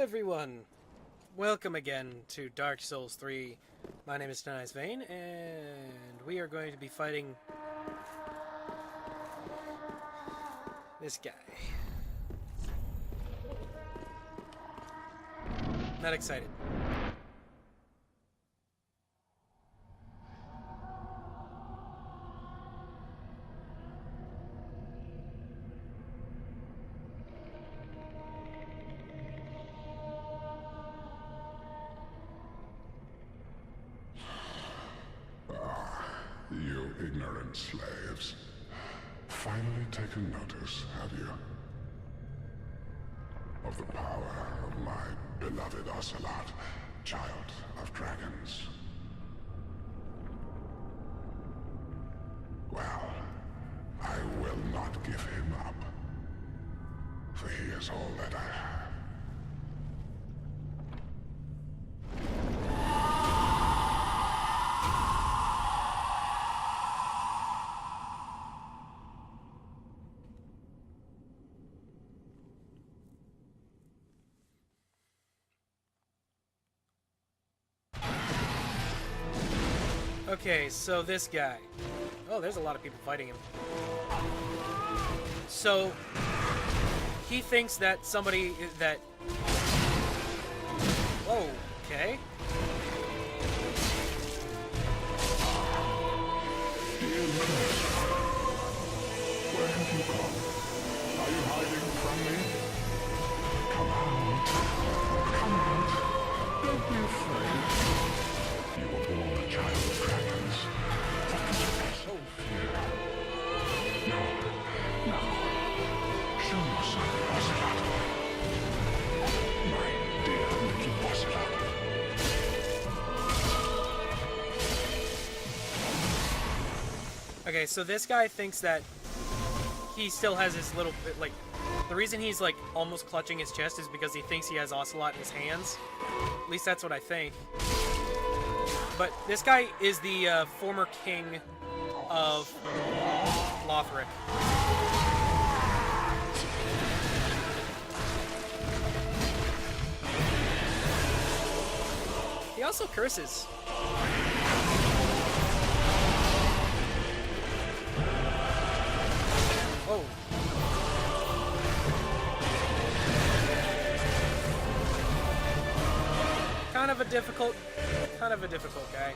everyone! Welcome again to Dark Souls 3. My name is Tynaeus Vane, and we are going to be fighting this guy. Not excited. You ignorant slaves. Finally taken notice, have you? Of the power of my beloved Ocelot, child of dragons. Well, I will not give him up. For he is all that I have. Okay, so this guy. Oh, there's a lot of people fighting him. So, he thinks that somebody that... Whoa, okay. Where have you gone? Are you hiding from me? Come out. Come out. Don't be afraid. You were born a child of dragons. What could you so fear? No. Show yourself, Ocelot. My dear little Ocelot. Okay, so this guy thinks that he still has his little bit, like... The reason he's, like, almost clutching his chest is because he thinks he has Ocelot in his hands. At least that's what I think. But this guy is the former king of Lothric. He also curses. Oh. Kind of a difficult guy.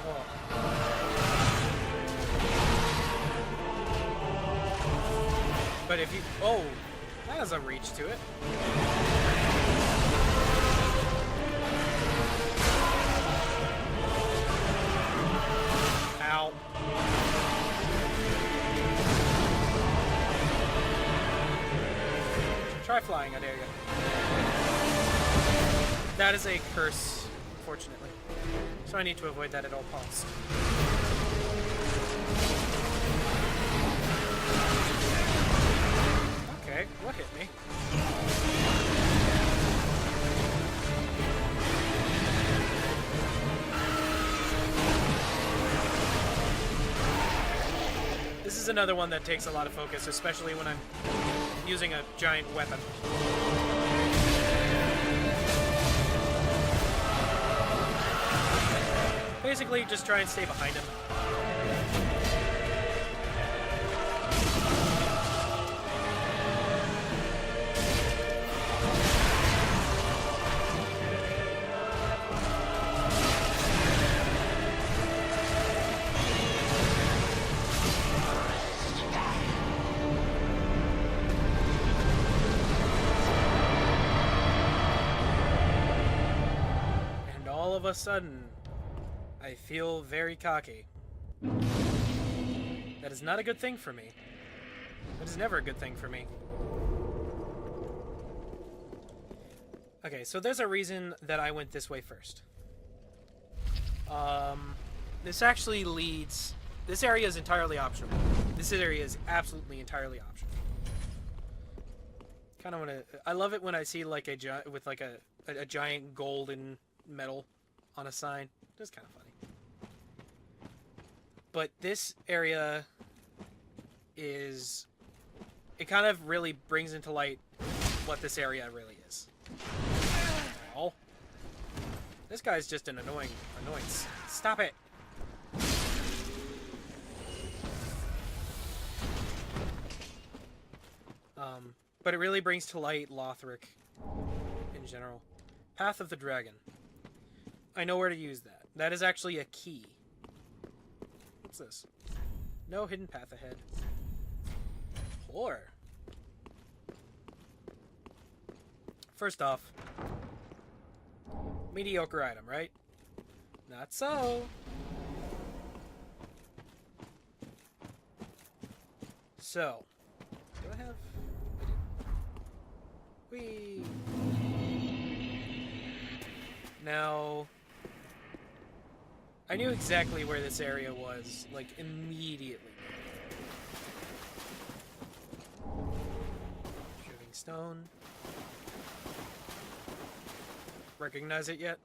Oh. But if you... Oh! That has a reach to it. Ow. Try flying, I dare you. That is a curse, unfortunately. So I need to avoid that at all costs. Okay, what hit me? This is another one that takes a lot of focus, especially when I'm using a giant weapon. Basically, just try and stay behind him. All of a sudden, I feel very cocky. That is not a good thing for me. That is never a good thing for me. Okay, so there's a reason that I went this way first. This actually leads... This area is entirely optional. This area is absolutely entirely optional. Kind of want to... I love it when I see like a giant golden metal on a sign. That's kind of funny. But this area is it kind of really brings into light what this area really is. Oh. This guy's just an annoying annoyance. Stop it! But it really brings to light Lothric in general. Path of the Dragon. I know where to use that. That is actually a key. What's this? No hidden path ahead. Or first off, mediocre item, right? Not so. So, do I have? I do. Whee! Now, I knew exactly where this area was, like, immediately. Shooting stone. Recognize it yet?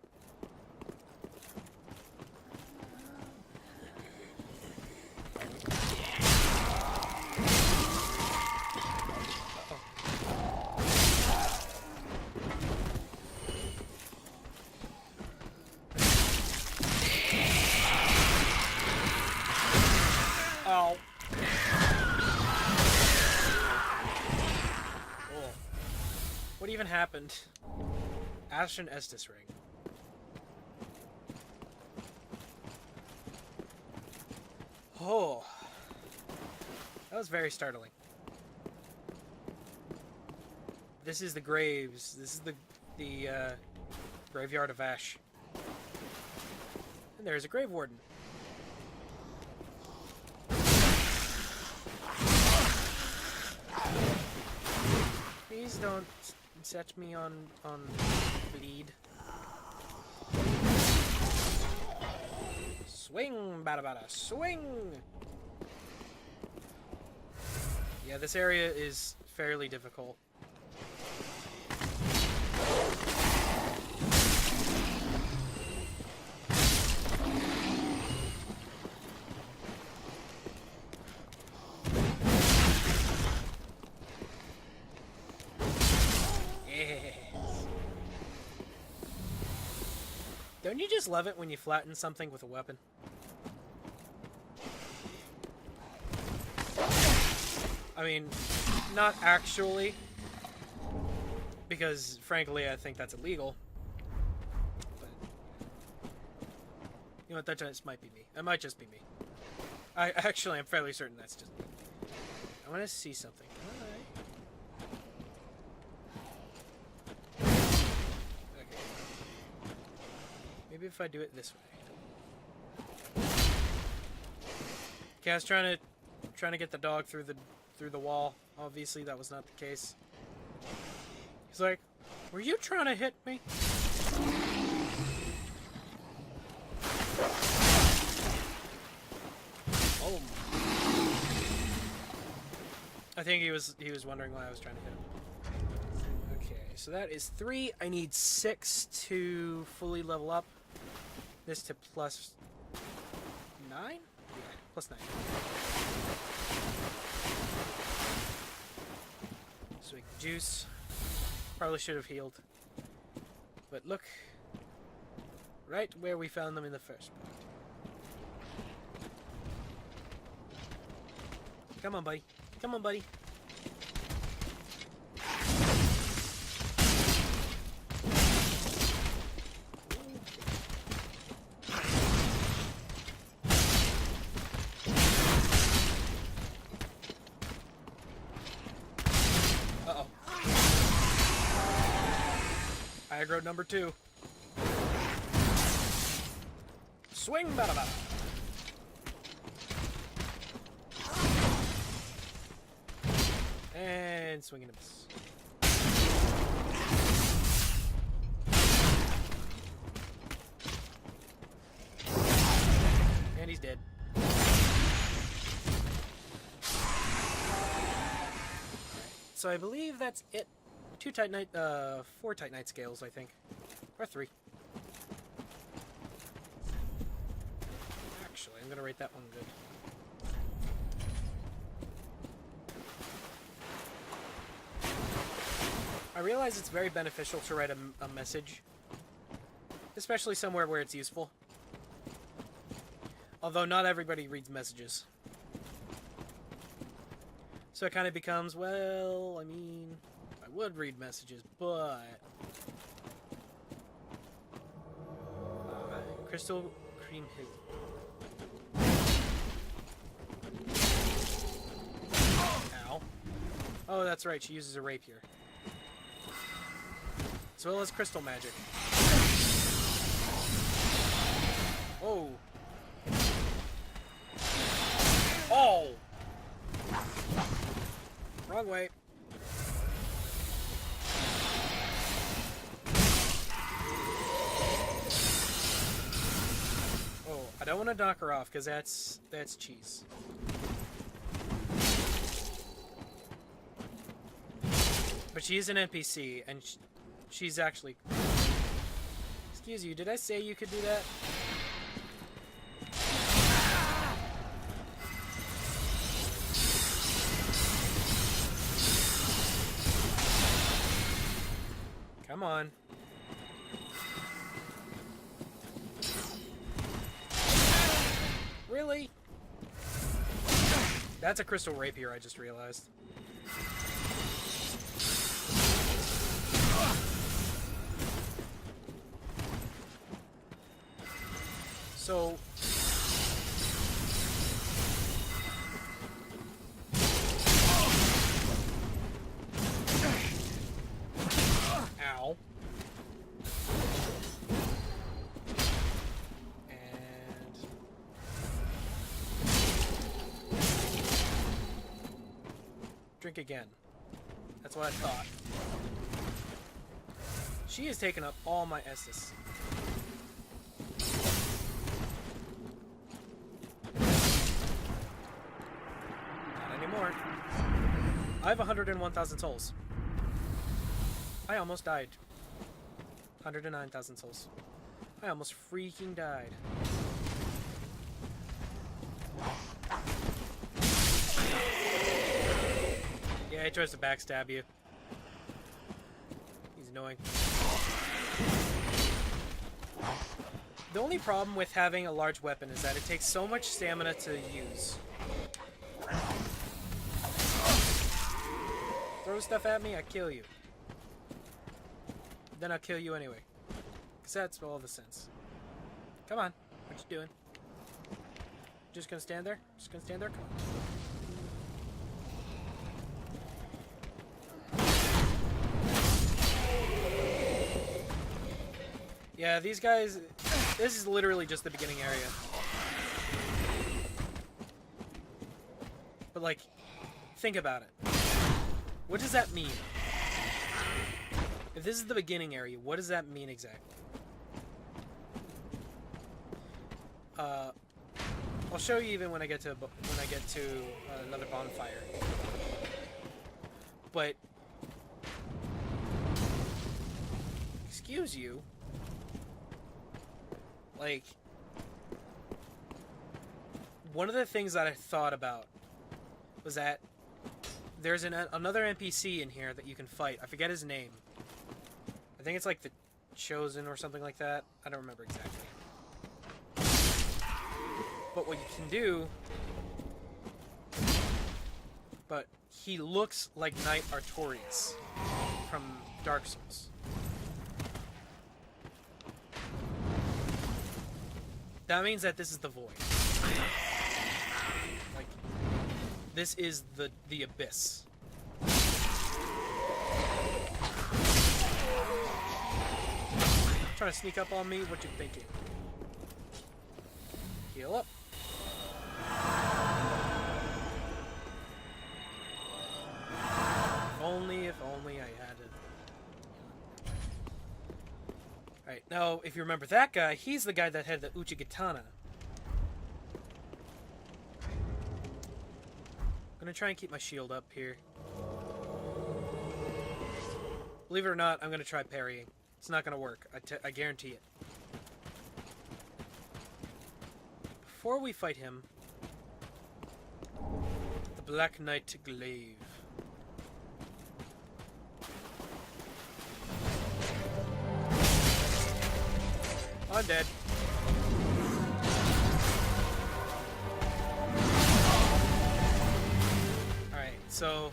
Oh. Cool. What even happened? Ashen Estus ring. Oh. That was very startling. This is the graves. This is the graveyard of Ash. And there's a grave warden. Please don't set me on bleed. Swing, bada bada, swing! Yeah, this area is fairly difficult. Don't you just love it when you flatten something with a weapon? I mean, not actually, because frankly I think that's illegal. But you know what, that just might be me. That might just be me. I'm fairly certain that's just me. I want to see something. Maybe if I do it this way. Okay, I was trying to get the dog through the wall. Obviously, that was not the case. He's like, "Were you trying to hit me?" Oh. I think he was wondering why I was trying to hit him. Okay, so that is 3. I need 6 to fully level up. This to plus 9? Yeah, plus 9. So we can juice. Probably should have healed. But look. Right where we found them in the first part. Come on, buddy. Come on, buddy. Aggro number 2. Swing, bada bada. And swing and a miss. And he's dead. So I believe that's it. 4 Titanite scales, I think. Or 3. Actually, I'm gonna rate that one good. I realize it's very beneficial to write a message, especially somewhere where it's useful. Although not everybody reads messages. So it kind of becomes, well, I mean, I would read messages, but... Crystal Cream Hill. Ow. Oh, that's right, she uses a rapier. As well as crystal magic. Oh. Oh! Wrong way. Oh, I don't want to knock her off because that's cheese. But she is an NPC and she's actually... Excuse you, did I say you could do that? Come on. Really? That's a crystal rapier, I just realized. So... Ow. And... Drink again. That's what I thought. She has taken up all my Estus. Not anymore. I have 101,000 souls. I almost died. 109,000 souls. I almost freaking died. Yeah, he tries to backstab you. He's annoying. The only problem with having a large weapon is that it takes so much stamina to use. Throw stuff at me, I kill you. Then I'll kill you anyway. Because that's all the sense. Come on. What you doing? Just gonna stand there? Just gonna stand there? Come on. Yeah, these guys... This is literally just the beginning area. But, like, think about it. What does that mean? If this is the beginning area, what does that mean exactly? I'll show you even when I get to another bonfire. But excuse you, like one of the things that I thought about was that there's another NPC in here that you can fight. I forget his name. I think it's like the Chosen or something like that. I don't remember exactly. But what you can do... But he looks like Knight Artorias from Dark Souls. That means that this is the Void. Like, this is the Abyss. Trying to sneak up on me? What you thinking? Heal up. If only I had it. Alright, now, if you remember that guy, he's the guy that had the Uchigatana. I'm gonna try and keep my shield up here. Believe it or not, I'm gonna try parrying. It's not gonna work. I guarantee it. Before we fight him, the Black Knight Glaive. I'm dead. Alright, so...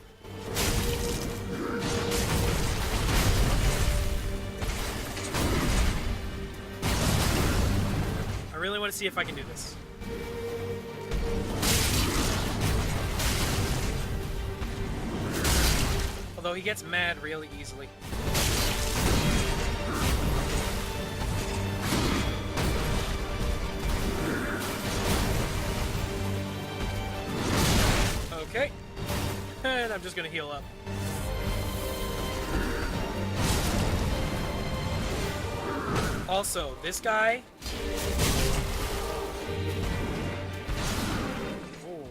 I really want to see if I can do this. Although he gets mad really easily. Okay. And I'm just gonna heal up. Also, this guy... Oh.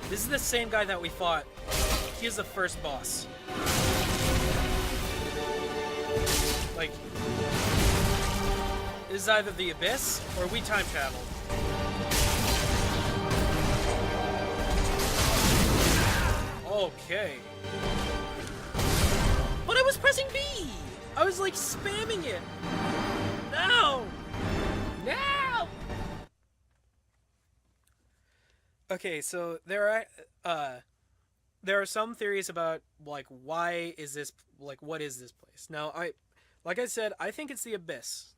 This is the same guy that we fought. He is the first boss. Like... This is either the Abyss, or we time traveled. Okay. But I was pressing B! I was like spamming it! No! No! Okay, so there are some theories about like why is this, like what is this place? Now like I said, I think it's the Abyss.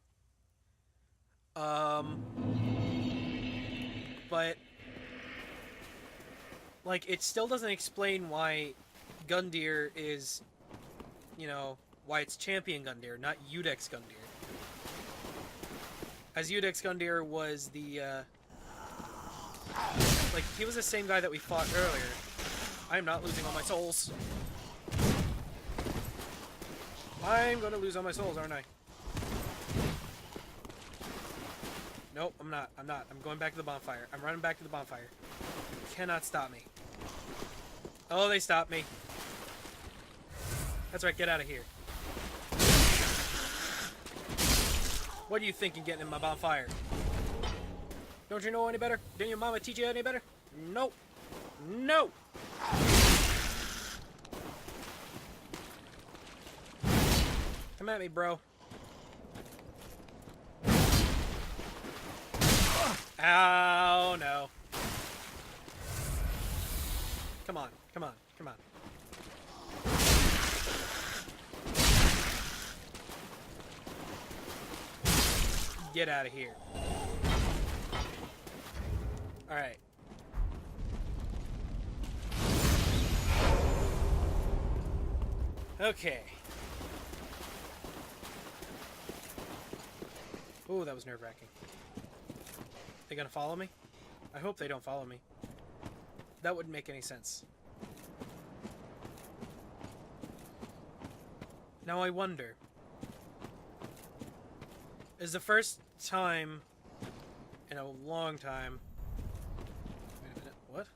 But like, it still doesn't explain why Gundyr is, you know, why it's Champion Gundyr, not Udex Gundyr. As Udex Gundyr was the, like, he was the same guy that we fought earlier. I'm not losing all my souls. I'm gonna lose all my souls, aren't I? Nope, I'm not. I'm going back to the bonfire. I'm running back to the bonfire. You cannot stop me. Oh, they stopped me. That's right, get out of here. What are you thinking getting in my bonfire? Don't you know any better? Didn't your mama teach you any better? Nope. No! Come at me, bro. Ow, no. Come on, come on, come on. Get out of here. Alright. Okay. Ooh, that was nerve-wracking. They gonna follow me? I hope they don't follow me. That wouldn't make any sense. Now I wonder. Is the first time in a long time... Wait a minute, what?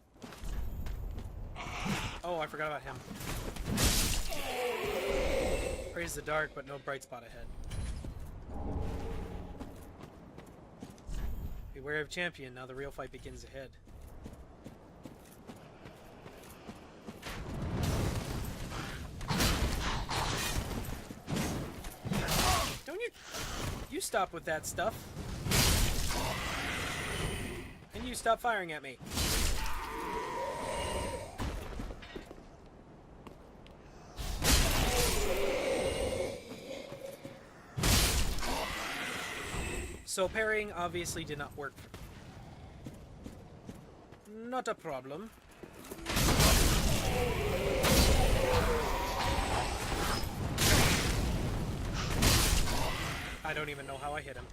Oh, I forgot about him. Praise the dark, but no bright spot ahead. Beware of champion, now the real fight begins ahead. Don't you stop with that stuff. And you stop firing at me. So parrying obviously did not work. Not a problem. I don't even know how I hit him.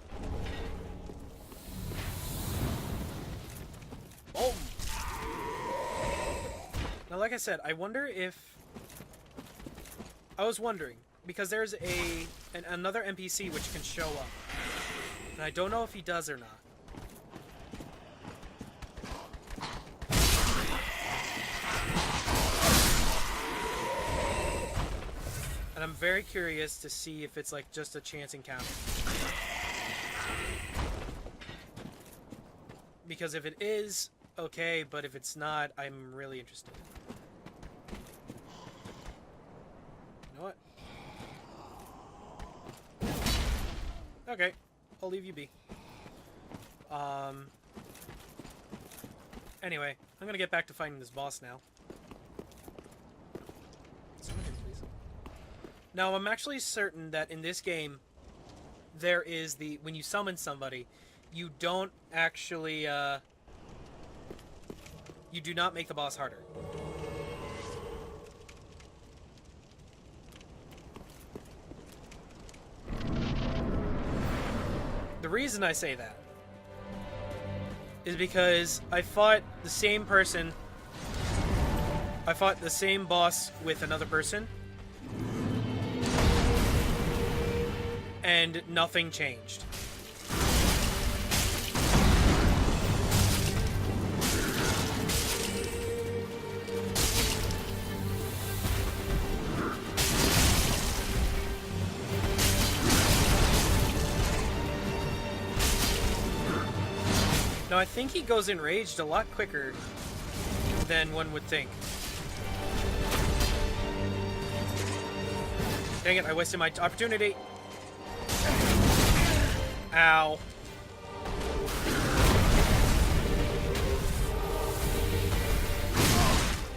Boom! Now, like I said, I wonder if... I was wondering, because there's another NPC which can show up. And I don't know if he does or not. And I'm very curious to see if it's like just a chance encounter. Because if it is, okay, but if it's not, I'm really interested. You know what? Okay, I'll leave you be. Anyway, I'm gonna get back to fighting this boss now. Summon him, please. Now, I'm actually certain that in this game, there is when you summon somebody, you don't actually, you do not make the boss harder. The reason I say that is because I fought the same person. I fought the same boss with another person, and nothing changed. Now, I think he goes enraged a lot quicker than one would think. Dang it, I wasted my opportunity. Ow.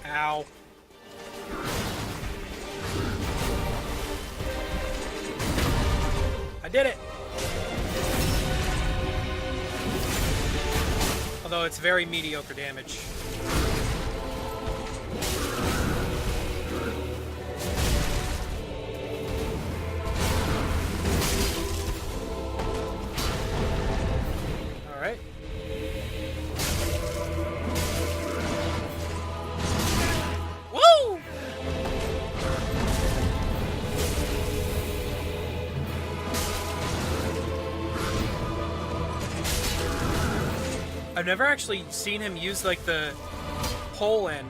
Ow. I did it. Although it's very mediocre damage. Alright. Woo! I've never actually seen him use, like, the pole end.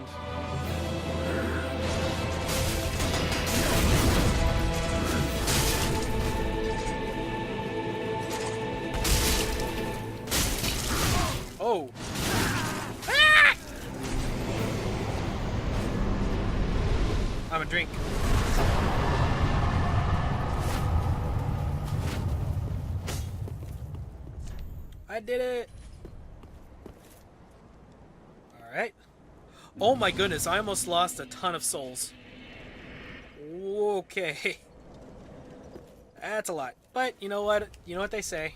Oh. Ah! I'm a drink. I did it. Alright. Oh my goodness, I almost lost a ton of souls. Okay. That's a lot. But, you know what? You know what they say.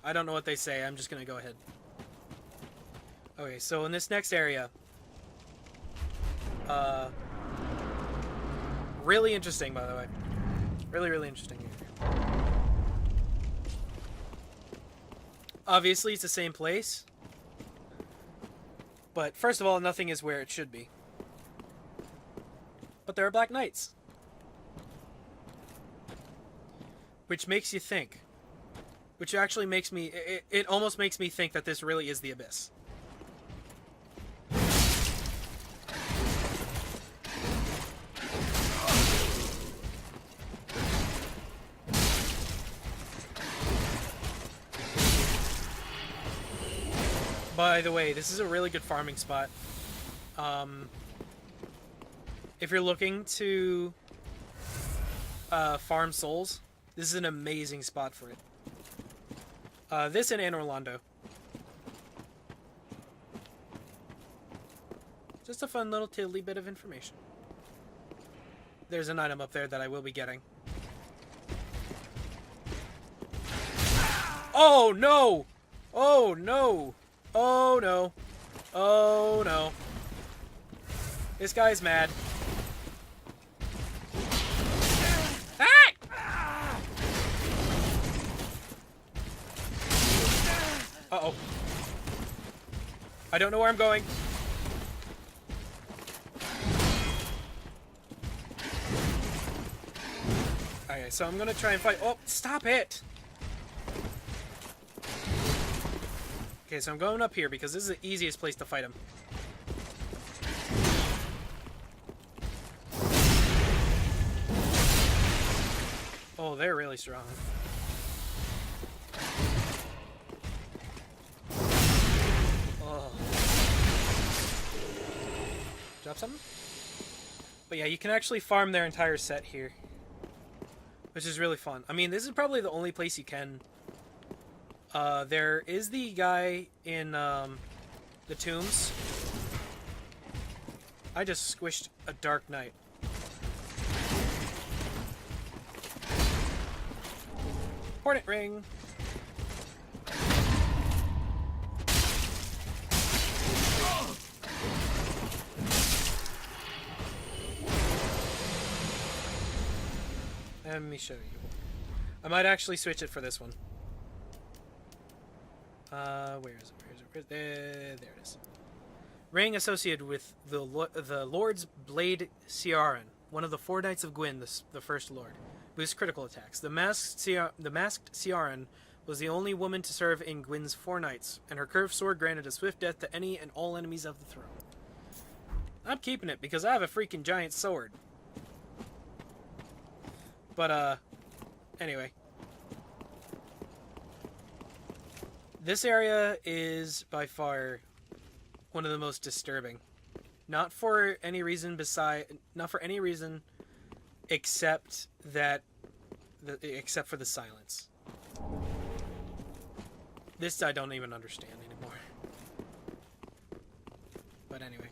I don't know what they say. I'm just gonna go ahead. Okay, so in this next area... really interesting, by the way. Really, really interesting here. Obviously, it's the same place. But, first of all, nothing is where it should be. But there are Black Knights. Which makes you think. Which actually makes me... It almost makes me think that this really is the Abyss. By the way, this is a really good farming spot. If you're looking to farm souls, this is an amazing spot for it. This and Anne Orlando. Just a fun little tiddly bit of information. There's an item up there that I will be getting. Oh no! Oh no! Oh no. Oh no. This guy's mad. Ah! Uh-oh. I don't know where I'm going. Okay, so I'm gonna try and fight. Oh, stop it! Okay, so I'm going up here because this is the easiest place to fight him. Oh, they're really strong. Oh. Drop something? But yeah, you can actually farm their entire set here. which is really fun. I mean, this is probably the only place you can. There is the guy in the tombs. I just squished a Dark Knight. Hornet ring. Let me show you. I might actually switch it for this one. Where is it? There it is. Ring associated with the Lord's Blade Ciaran, one of the 4 Knights of Gwyn, the First Lord. Boosts critical attacks. The masked Ciaran was the only woman to serve in Gwyn's 4 Knights, and her curved sword granted a swift death to any and all enemies of the throne. I'm keeping it because I have a freaking giant sword. But, anyway. This area is by far one of the most disturbing. Not for any reason except for the silence. This I don't even understand anymore. But anyway.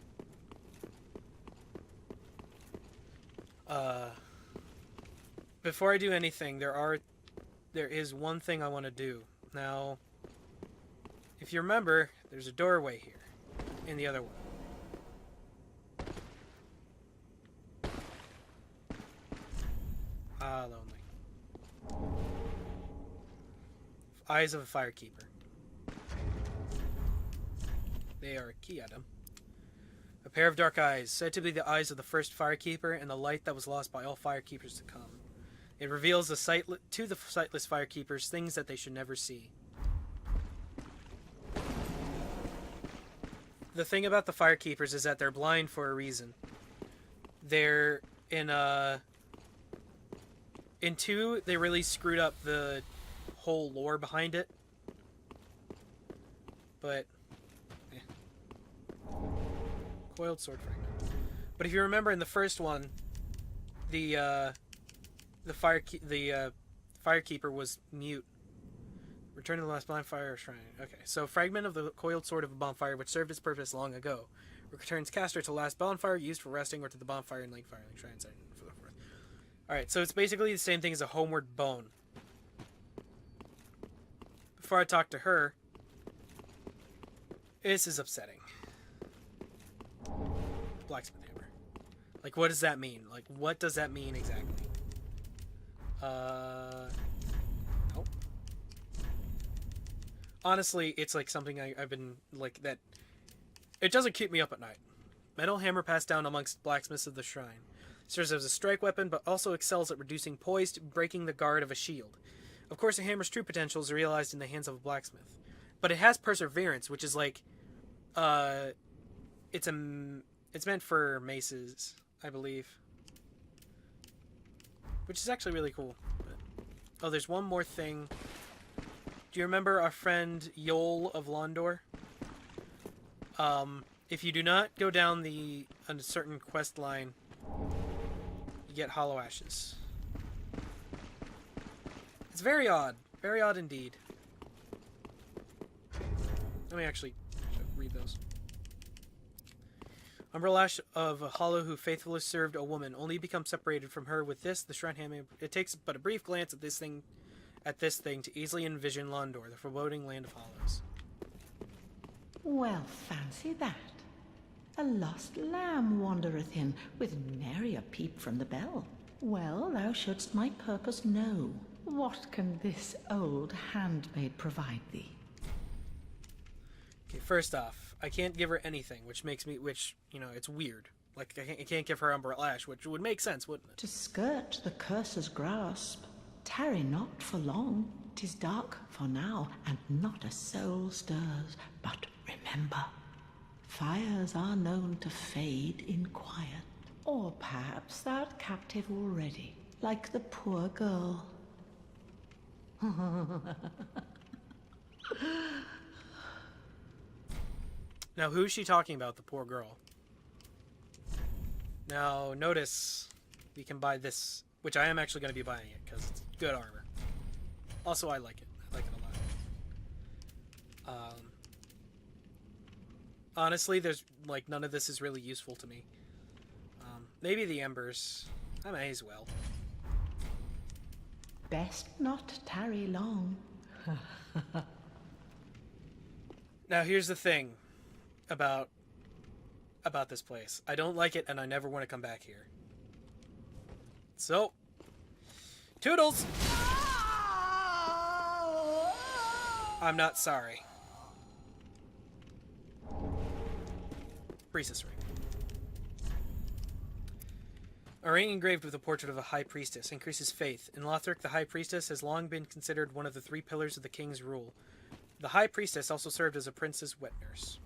Before I do anything, there is one thing I want to do. Now, if you remember, there's a doorway here in the other one. Ah, lonely. Eyes of a Firekeeper. They are a key item. A pair of dark eyes, said to be the eyes of the first Firekeeper and the light that was lost by all Firekeepers to come. It reveals to the sightless Firekeepers things that they should never see. The thing about the Firekeepers is that they're blind for a reason. They're in 2, they really screwed up the whole lore behind it. But coiled sword fragment. But if you remember in the first one, the Firekeeper was mute. Return to the last bonfire shrine. Okay, so fragment of the coiled sword of a bonfire which served its purpose long ago. Returns caster to the last bonfire used for resting or to the bonfire in lake fire shrine and so forth. Alright, so it's basically the same thing as a homeward bone. Before I talk to her, this is upsetting. Blacksmith hammer. Like, what does that mean? Like, what does that mean exactly? Nope. Honestly, it's like something I've been, like, that... It doesn't keep me up at night. Metal hammer passed down amongst blacksmiths of the shrine. Serves as a strike weapon, but also excels at reducing poise to breaking the guard of a shield. Of course, a hammer's true potential is realized in the hands of a blacksmith. But it has perseverance, which is like... It's meant for maces, I believe. Which is actually really cool. But, oh, there's one more thing. Do you remember our friend Yol of Londor? If you do not go down a certain quest line, you get hollow ashes. It's very odd. Very odd indeed. Let me actually read those. Umbrelash of a hollow who faithfully served a woman, only become separated from her with this, the shrine hammer. It takes but a brief glance at this thing to easily envision Londor, the foreboding land of hollows. Well, fancy that. A lost lamb wandereth in, with nary a peep from the bell. Well, thou shouldst my purpose know. What can this old handmaid provide thee? Okay, first off, I can't give her anything, which, you know, it's weird. Like, I can't give her Umbrelash, which would make sense, wouldn't it? To skirt the curse's grasp, tarry not for long. 'Tis dark for now, and not a soul stirs. But remember, fires are known to fade in quiet. Or perhaps thou'rt captive already, like the poor girl. Now, who's she talking about, the poor girl? Now, notice we can buy this which I am actually going to be buying it because it's good armor. Also, I like it. I like it a lot. Honestly, there's like none of this is really useful to me. Maybe the embers. I may as well. Best not tarry long. Now, here's the thing about this place. I don't like it, and I never want to come back here. So, toodles! I'm not sorry. Priestess ring. A ring engraved with a portrait of a high priestess increases faith. In Lothric, the high priestess has long been considered one of the 3 pillars of the king's rule. The high priestess also served as a prince's wet nurse.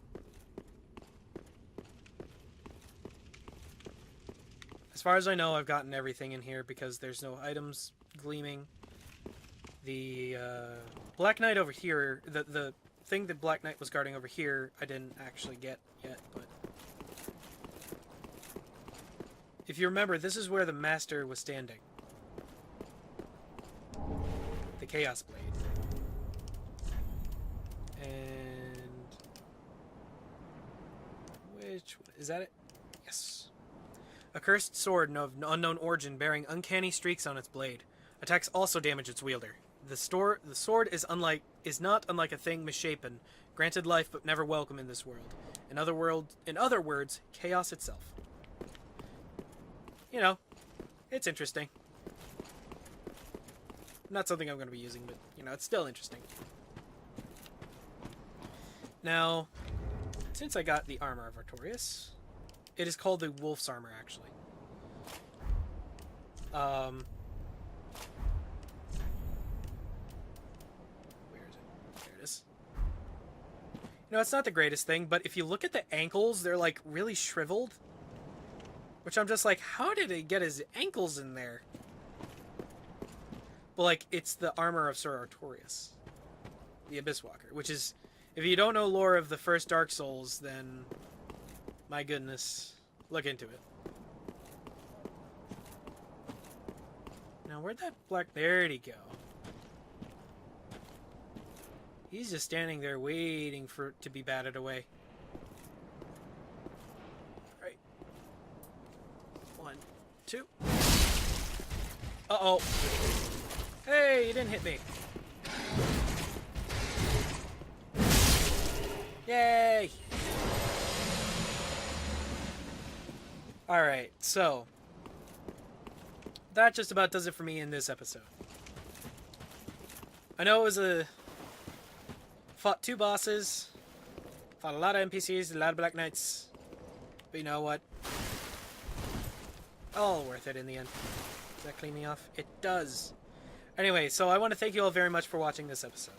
As far as I know, I've gotten everything in here because there's no items gleaming. The Black Knight over here, the thing that Black Knight was guarding over here, I didn't actually get yet, but... If you remember, this is where the Master was standing. The Chaos Blade. And... which one? Is that it? Yes. A cursed sword of unknown origin bearing uncanny streaks on its blade. Attacks also damage its wielder. The sword is not unlike a thing misshapen, granted life but never welcome in this world. In other words, chaos itself. You know, it's interesting. Not something I'm going to be using, but, you know, it's still interesting. Now, since I got the armor of Artorias, it is called the Wolf's Armor, actually. Where is it? There it is. You know, it's not the greatest thing, but if you look at the ankles, they're, like, really shriveled. Which I'm just like, how did he get his ankles in there? But, like, it's the armor of Sir Artorias, the Abyss Walker, which is, if you don't know lore of the first Dark Souls, then, my goodness, look into it. Now, where'd that black... There'd he go. He's just standing there waiting for it to be batted away. Right. 1, 2. Uh-oh. Hey, you didn't hit me. Yay! Alright, so... that just about does it for me in this episode. I know it was fought 2 bosses, fought a lot of NPCs, a lot of Black Knights, but you know what? All worth it in the end. Does that clean me off? It does. Anyway, so I want to thank you all very much for watching this episode.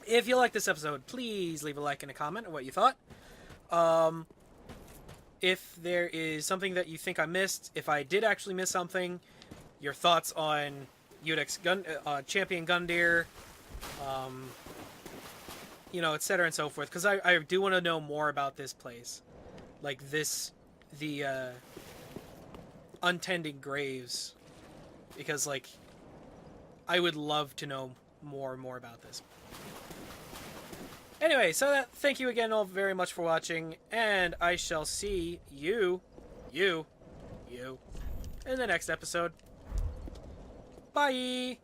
If you like this episode, please leave a like and a comment on what you thought. If there is something that you think I missed, if I did actually miss something, your thoughts on Udex Champion Gundyr, you know, etc. and so forth, because I do want to know more about this place. Like the untended graves, because, like, I would love to know more and more about this. Anyway, so thank you again all very much for watching, and I shall see you in the next episode. Bye!